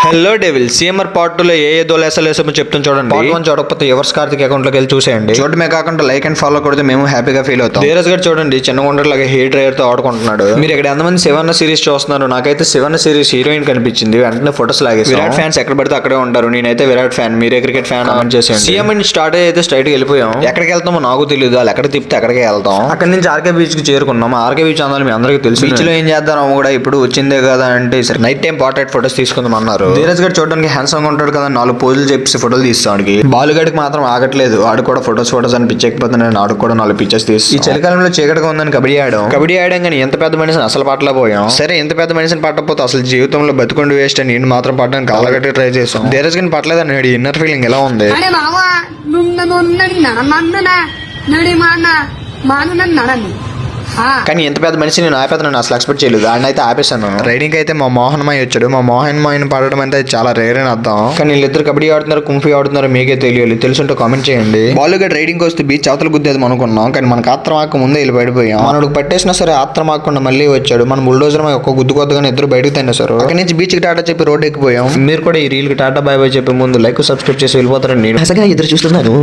Hello devil CMR part 2 లో ఏ దోలేసలేసమో చెప్తాను చూడండి. పార్ట్ 1 చూడకపోతే ఎవర్స్ కార్తిక్ అకౌంట్ లోకి వెళ్ళి చూసేయండి. చూడమే కాకుండా లైక్ అండ్ ఫాలో కొడితే మేము హ్యాపీగా ఫీల్ అవుతాం. ధీరజ్ గారు చూడండి చిన్న గుండ్రలాగా హెయిర్ డ్రైయర్ తో ఆడుకుంటున్నాడు. మీరు ఇక్కడ ఎంతమంది శివన్న సిరీస్ చూస్తున్నారు? నాకైతే శివన్న సిరీస్ హీరోయిన్ కనిపించింది. వెంటనే ఫోటోస్ లాగేసి విరాట్ ఫ్యాన్స్ ఎక్కడ పడితే అక్కడే ఉంటారు. నేనైతే విరాట్ ఫ్యాన్, మీరే క్రికెట్ ఫ్యాన్ కామెంట్ చేసేయండి. సీఎం స్టార్ట్ అయితే స్ట్రైట్ గా వెళ్ళిపోయాం. ఎక్కడికి వెళ్తామో నాకు తెలియదు, వాళ్ళు ఎక్కడ తిప్పితే అక్కడికే వెళ్తాం. అక్కడ నుంచి ఆర్కే బీచ్ కి చేరుకున్నాం. ఆర్కే బీచ్ అందరూ మీ అందరికీ తెలుసు. బీచ్ లో ఏం చేద్దాం కూడా ఇప్పుడు వచ్చిందే కదా అంటే సరే నైట్ టైం పోర్ట్రేట్ ఫోటోస్ తీసుకుందాం అన్నారు. ధీరజ్ గారు చూడడానికి హ్యాండ్సమ్ ఉంటాడు కదా, 4 పోజులు చెప్పి ఫోటోలు తీస్తానికి. బాలుగడికి మాత్రం ఆగట్లేదు. ఆడు కూడా ఫోటోస్ అని పిచ్చకపోతే నేను ఆడు కూడా 4 పిక్చర్స్ తీసి ఈ చలికాలంలో చీకటిగా ఉందని కబడ్డీ ఆడాం కానీ ఎంత పెద్ద మనిషిని అసలు పట్టలే పోయాం. సరే ఎంత పెద్ద మనిషిని పట్టకపోతే అసలు జీవితంలో బతుకుండి వేస్ట్ అని నేను మాత్రం పట్టడానికి కాలగట్టి ట్రై చేసాం. ధీరజ్ గారిని పట్టలేదని ఇన్నర్ ఫీలింగ్ ఎలా ఉంది? కానీ ఎంత పెద్ద మనిషి నేను ఆపేతాను అసలు ఎక్స్పెక్ట్ చేయలేదు. ఆయన అయితే ఆపేశాను. రైడింగ్ అయితే మా మోహన్ మాయ వచ్చాడు. మా మోహన్ మాయని పడడం అంటే చాలా రేర్ అని అర్థం. కానీ వీళ్ళిద్దరు కబడ్డీ ఆడుతున్నారు, కుంఫీ ఆడుతున్నారు, మీకే తెలియాలి. తెలుసుంటే కామెంట్ చేయండి. బాలుగడ్ రైడింగ్ వస్తే బీచ్ అవతల గుద్దేది అనుకున్నాం, కానీ మనకు ఆత్రమాక ముందే వెళ్ళి పడిపోయాం. మనకు పట్టేసినా సరే ఆత్రమాకుండా మళ్ళీ వచ్చాడు. మన బుల్డోజర్ ఒక్క గుద్దు కొద్దగానే ఇద్దరు బయటకు తినేశారు. అక్కడి నుంచి బీచ్ కి టాటా చెప్పి రోడ్ ఎక్కిపోయాం. మీరు కూడా ఈ రీల్ కి టాటా బై బై చెప్పే ముందు లైక్ సబ్స్క్రైబ్ చేసి వెళ్ళిపోతారని నేను ఎదురు చూస్తున్నాను.